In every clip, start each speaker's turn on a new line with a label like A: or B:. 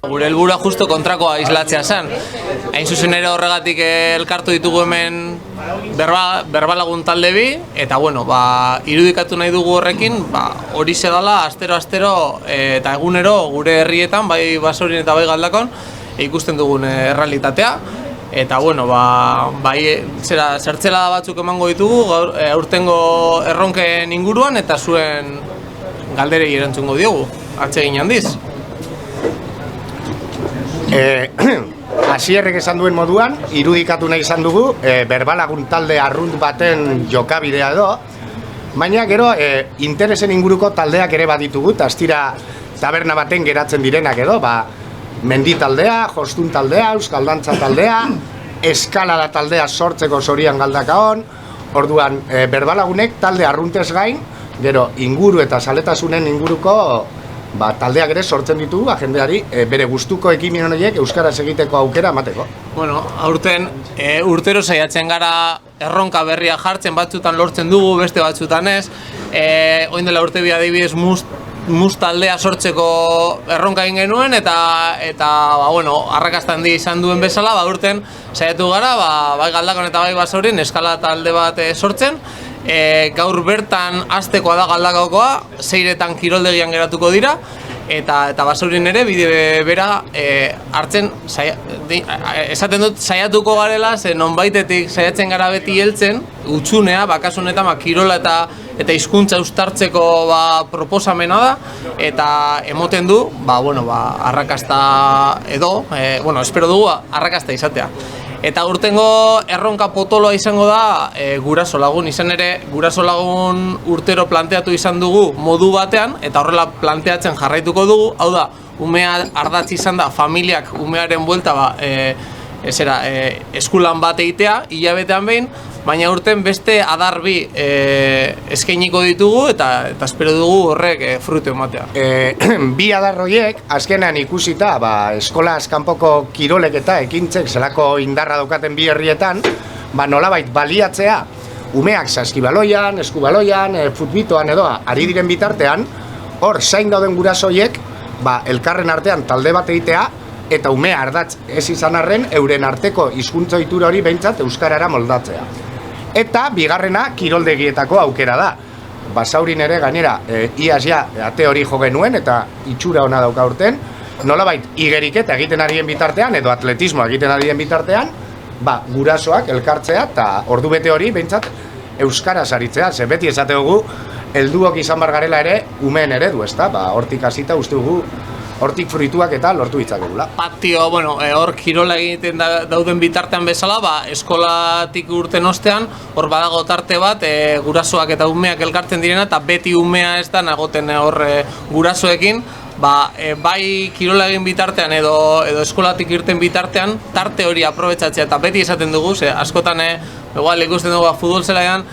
A: Gure helburua justo kontrakoa islatzea zen. Hain zuzen ere horregatik elkartu ditugu hemen berbalagun talde bi, eta bueno, irudikatu nahi dugu horrekin, hori dela astero eta egunero gure herrietan, bai Basaurin eta bai Galdakon, ikusten dugun errealitatea. Eta bueno, zertzelada batzuk emango ditugu aurtengo erronken inguruan eta zuen galderei erantzungo diogu, atsegin handiz.
B: Hasierrek esan duen moduan, irudikatu nahi izan dugu berbalagun talde arrunt baten jokabidea edo, baina gero interesen inguruko taldeak ere baditugu, eta astira taberna baten geratzen direnak edo, mendi taldea, jostun taldea, euskaldantza taldea, eskalada taldea sortzeko Zorian Galdakaon, orduan berbalagunek talde arruntez gain, gero inguru eta saletasunen inguruko taldeak ere sortzen ditugu, jendeari bere gustuko ekimen horiek euskaraz egiteko aukera emateko.
A: Bueno, aurten urtero saiatzen gara erronka berria jartzen, batzutan lortzen dugu, beste batzutan ez. Orain dela urte bi adibidez mus taldea sortzeko erronka egin genuen eta arrakasta handi izan duen bezala, urten saiatu gara, bai Galdakon eta bai Basaurin eskala talde bat sortzen. Gaur bertan hastekoa da Galdakaokoa, 6etan kiroldegian geratuko dira, eta Basaurin ere bide bera hartzen, esaten dut saiatuko garela, ze nonbaitetik saiatzen gara beti heltzen, utxunea, kasunetan kirola eta hizkuntza uztartzeko proposamena da, eta emoten du, arrakasta edo, espero dugu arrakasta izatea. Eta urtengo erronka potoloa izango da Guraso Lagun, izan ere Guraso Lagun urtero planteatu izan dugu modu batean, eta horrela planteatzen jarraituko dugu, hau da, umea ardatz izan da, familiak umearen buelta eskulan bat egitea, hilabetean behin, baina urten beste adar bi eskainiko ditugu eta espero dugu horrek fruitu ematea.
B: Bi adar horiek, azkenean ikusita, eskolaz kanpoko kirolek eta ekintzek zelako indarra daukaten bi herrietan, nolabait baliatzea, umeak saskibaloian, eskubaloian, futbitoan edo, ari diren bitartean, hor zain dauden gurasoiek, elkarren artean talde bat egitea, eta umea ardatz ez izan arren, euren arteko hizkuntza ohitura hori behintzat euskarara moldatzea. Eta bigarrena kiroldegietako aukera da. Basaurin ere gainera iaz ate hori jo genuen eta itxura ona dauka urten, nolabait igeriketa egiten arien bitartean edo atletismoa egiten arien bitartean, gurasoak elkartzea eta ordubete hori behintzat euskaraz aritzea, ze beti esate dugu helduok izan bar garela ere umeen eredu, ezta? Hortik hasita uste dugu hortik fruituak eta lortu ditzakegula.
A: Patio, hor kirola egiten dauden bitartean bezala, eskolatik urten ostean, hor badago tarte bat, gurasoak eta umeak elkartzen direna, eta beti umea ez da nagoten hor gurasoekin, bai kirola egin bitartean edo eskolatik irten bitartean, tarte hori aprobetxatzea, eta beti esaten dugu, askotan ikusten dugu futbol zelaian,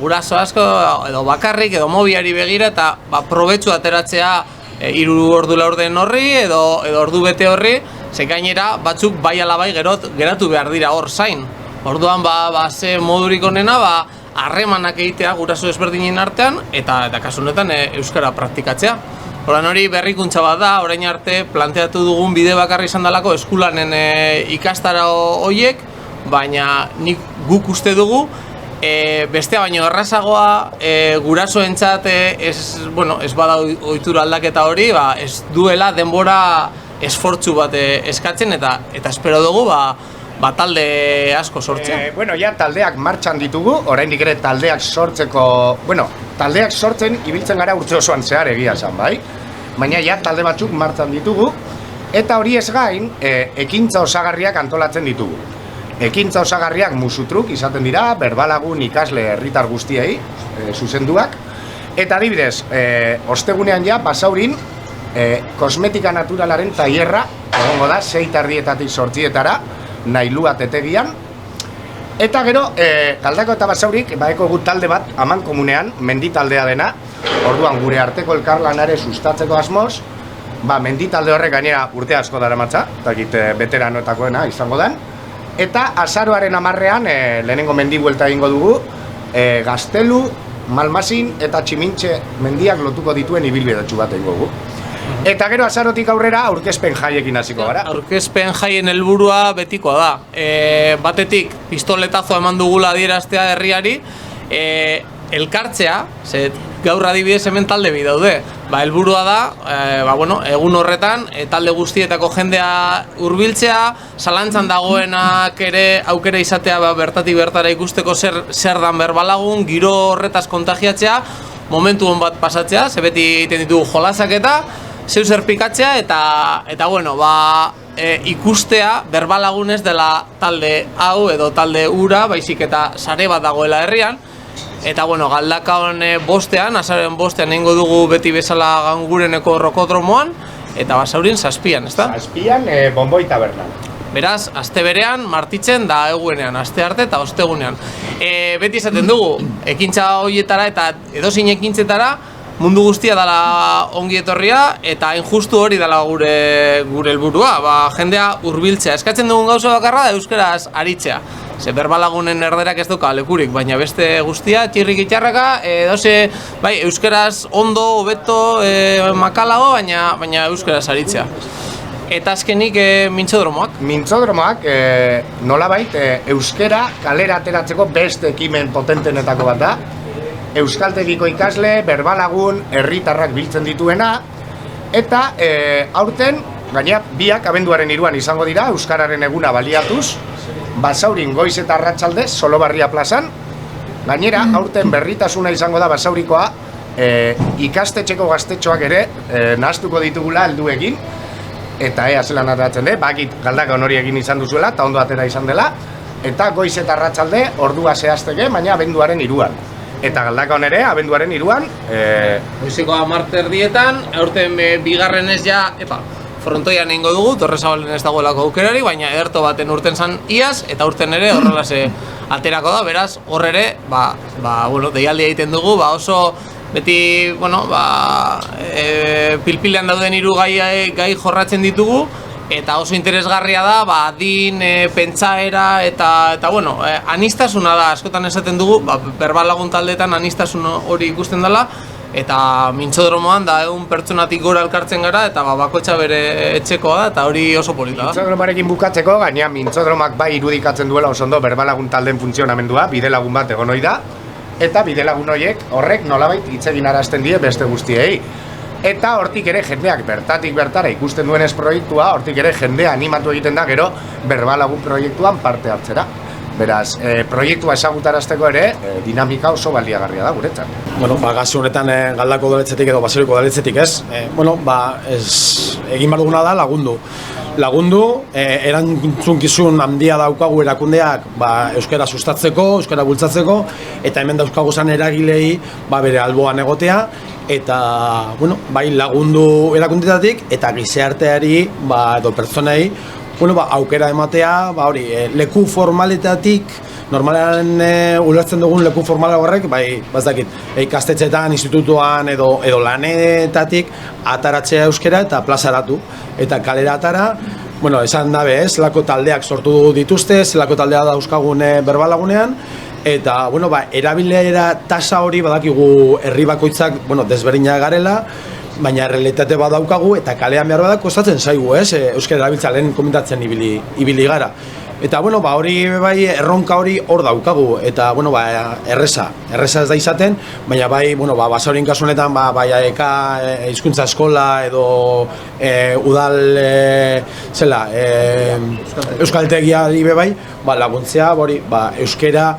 A: guraso asko, edo bakarrik, edo mobiari begira, eta probetxu ateratzea 3 ordu laurden horri edo ordu bete horri, ze gainera batzuk bai ala bai geratu behar dira hor zain. Orduan ze modurik onena harremanak egitea guraso ezberdinen artean eta kasu honetan euskara praktikatzea. Orduan hori berrikuntza bat da, orain arte planteatu dugun bide bakarra izan dalako eskulanen ikastara horiek, baina guk uste dugu bestea baino errazagoa gurasoentzat ez bada ohitura aldaketa hori, ez duela denbora esfortzu bat eskatzen eta espero dugu talde asko sortzen.
B: Taldeak martxan ditugu, oraindik ere taldeak sortzeko, taldeak sortzen ibiltzen gara urte osoan zehar egia esan, bai? Baina talde batzuk martxan ditugu eta hori ez gain ekintza osagarriak antolatzen ditugu. Ekintza osagarriak musutruk izaten dira, berbalagun ikasle herritar guztiei zuzenduak. Eta adibidez, ostegunean Basaurin kosmetika naturalaren tailerra egongo da, 6:30 8:00 nailua tetegian. Eta gero, Galdakao eta Basaurik, baeko gut talde bat, aman komunean, mendi taldea dena, orduan gure arteko elkarlanare sustatzeko asmoz, mendi talde horrek gainera urte asko daramatza, eta veteranoetakoena izango den. Eta azaroaren 10ean lehenengo mendi buelta egingo dugu, Gaztelu, Malmasin eta Tximintxe mendiak lotuko dituen ibilbidetxu bat egingo dugu. Eta gero azarotik aurrera aurkezpen jaiekin hasiko gara.
A: Aurkezpen jaien helburua betikoa da. Batetik pistoletazoa eman dugula adieraztea herriari, elkartzea, ze gaur adibidez hemen talde bi daude. Helburua da, egun horretan talde guztietako jendea hurbiltzea, zalantzan dagoenak ere aukera izatea bertatik bertara ikusteko zer dan berbalagun, giro horretaz kontagiatzea, momentu hon bat pasatzea, ze beti egiten ditugu jolasak eta zeu zer pikatzea eta ikustea berbalagunez dela talde hau edo talde ura, baizik eta sare bat dagoela herrian. Eta Galdakaon bostean, azaren bostean egingo dugu beti bezala Gangureneko rokodromoan, eta Basaurin 7an, ezta?
B: 7an Bonboi tabernan.
A: Beraz, aste berean, martitzen da eguenean, aste arte eta ostegunean. Beti esaten dugu, ekintza horietara eta edozein ekintzetara, mundu guztia dela ongi etorria eta injustu hori dela gure helburua, jendea hurbiltzea. Eskatzen dugun gauza bakarra da euskaraz aritzea. Ze berbalagunen erderak ez dauka lekurik, baina beste guztia, txirrik itxarraka, euskaraz ondo, hobeto, makalago, baina euskaraz aritzea. Eta azkenik mintzodromoak.
B: Mintzodromoak nolabait euskara kalera ateratzeko beste ekimen potentenetako bat da. Euskaltegiko ikasle, berbalagun, herritarrak biltzen dituena. Eta aurten, gainera, biak abenduaren 3an izango dira, euskararen eguna baliatuz. Basaurin goiz eta arratsalde Solobarria plazan. Gainera, aurten berritasuna izango da Basaurikoa, ikastetxeko gaztetxoak ere nahaztuko ditugula helduekin. Eta ea zelan ateratzen de, bakit Galdakaon hori egin izan duzuela, eta ondo atera izan dela. Eta goiz eta arratsalde ordua zehazteke, baina abenduaren 3an. Eta Galdakaon ere, abenduaren 3an.
A: Goizeko 10:00 aurten bigarrenez frontoian egingo dugu, Torresabalen ez dagoelako aukerari, baina ederto baten urten zan iaz, eta urten ere horrelase aterako da, beraz, hor ere, deialdia egiten dugu, oso beti, pilpilean dauden 3 gai jorratzen ditugu, eta oso interesgarria da, adin, pentsaera, eta anistasuna da, askotan esaten dugu, berbalagun taldeetan anistasun hori ikusten dela, eta mintzodromoan da egun pertsonatik gora elkartzen gara eta bakoitza bere etxekoa da eta hori oso polita da.
B: Mintzodromarekin bukatzeko, gaina mintzodromak bai irudikatzen duela oso ondo berbalagun taldeen funtzionamendua, bidelagun bat egon ohi da, eta bidelagun horrek nolabait hitz egin arazten die beste guztiei. Eta hortik ere jendeak bertatik bertara ikusten duenez proiektua, hortik ere jendea animatu egiten da gero berbalagun proiektuan parte hartzera. Beraz, proiektua ezagutarazteko ere, dinamika oso baliagarria da guretzat.
C: Gazi honetan Galdako udaletxetik edo Basauriko udaletxetik egin behar duguna da lagundu, erantzunkizun handia daukagu erakundeak euskara sustatzeko, euskara bultzatzeko, eta hemen dauzkagu zan eragilei bere alboan egotea, eta lagundu erakundetatik eta gizarteari edo pertsonei aukera ematea, leku formaletatik, normalean ulertzen dugun leku formala horrek, ikastetxetan, institutuan edo lanetatik ataratzea euskara eta plazaratu. Eta kalera atara, esan dabe zelako taldeak sortu dituzte, zelako taldea dauzkagun berbalagunean, eta erabilera tasa hori badakigu herri bakoitzak desberdinak garela, baina errealitate bat daukagu eta kalean behar badak kostatzen zaigu, euskara erabiltza lehen komentatzen ibili gara. Eta hori erronka hori hor daukagu eta erreza ez da izaten, baina Basaurin kasu honetan hizkuntza eskola edo udal euskaltegiari laguntzea euskara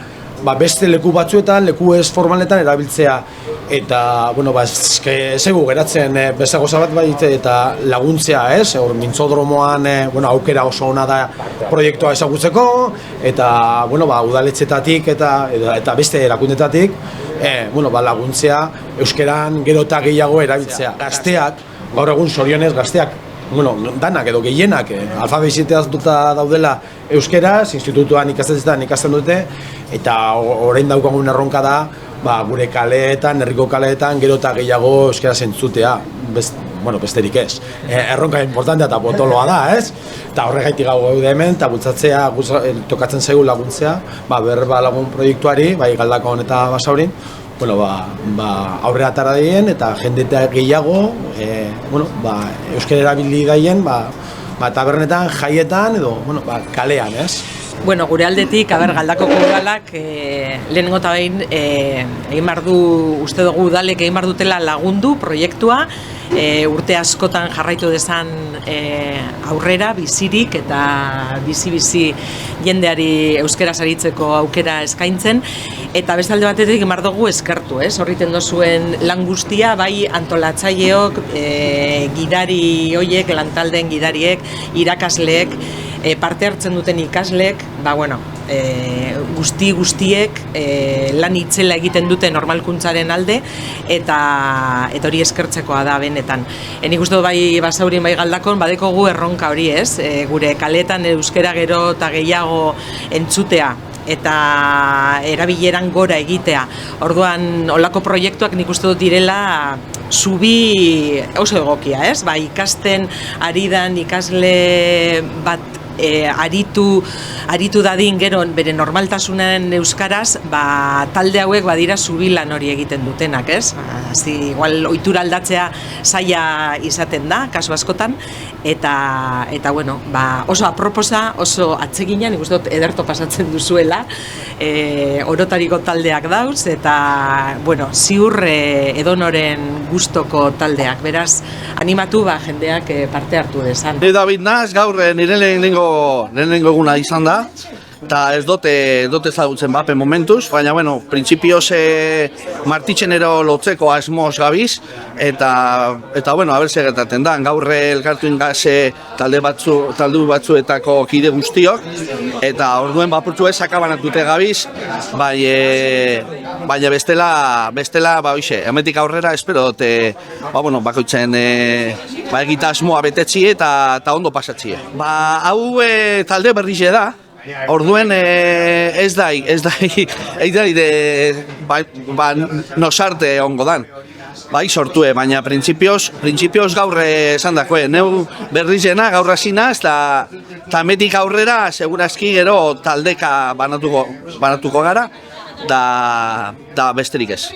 C: beste leku batzuetan, leku ez formaletan erabiltzea eta, zegu geratzen beste goza bat eta laguntzea, mintzodromoan aukera oso ona da proiektua ezagutzeko eta, udaletxetatik eta beste erakundetatik laguntzea euskeran gero eta gehiago erabiltzea. Gazteak, gaur egun zorionez gazteak danak edo gehienak alfabetizatuta daudela euskeraz, institutuan ikastetxetan ikasten dute eta orain daukagun erronka da gure kaleetan, herriko kaleetan gero eta gehiago euskaraz entzutea, besterik ez. Erronka importantea eta potoloa da, ez? Eta horregaitik gaude hemen eta bultzatzea, tokatzen zaigu laguntzea berbalagun proiektuari, Galdakaon eta Basaurin, bueno, aurrera atara daien eta jendeta gehiago, euskara erabili daien, tabernetan, jaietan edo, kalean, ez?
D: Bueno, gure aldetik, Galdakoko udalak lehenengo eta behin egin behar du, uste dugu udalek egin behar dutela lagundu proiektua, urte askotan jarraitu dezan aurrera, bizirik eta bizi-bizi jendeari euskaraz aritzeko aukera eskaintzen, eta beste alde batetik egin behar dugu eskertu, ez? Horriten dozuen lan guztia, bai antolatzaileok, gidari hoiek, lantaldeen gidariek, irakasleek, parte hartzen duten ikasleek, guztiek lan itzela egiten dute normalkuntzaren alde eta hori eskertzekoa da benetan. Nik uste dut bai Basaurin bai Galdakon badekogu erronka hori, ez? Gure kaletan euskara gero eta gehiago entzutea eta erabileran gora egitea. Orduan, olako proiektuak nik uste dut direla zubi oso egokia, ez? Ikasten ari dan ikasle bat aritu dadin gero bere normaltasunen euskaraz, talde hauek badira zubilan hori egiten dutenak, ez? Igual ohitura aldatzea zaila izaten da, kasu askotan, eta oso aproposa, oso atsegina, nik uste dut ederto pasatzen duzuela, orotariko taldeak dauz, eta, ziur edonoren gustoko taldeak, beraz, animatu jendeak parte hartu dezan.
E: David Naz, gaur nire lehenengo eguna izan da, eta ez dote ezagutzen bapen momentuz, baina, printzipioz martitxenero lotzeko asmoz gabiz, eta haber segetaten da, gaur elkartu ingase taldu batzuetako kide guztiok, eta orduen bapurtzu ez akabanatute gabiz, baina bestela, hemetik aurrera, espero dute, bakoitzen egita asmoa betetzi eta ondo pasatzie. Hau talde berrize da, orduen ez da nosarte ongo dan. Sortue, baina printzipioz gaur esan dakoe, neu berrizena, gaur hasina, eta metik aurrera, segurazki gero taldeka banatuko gara, da besterik ez.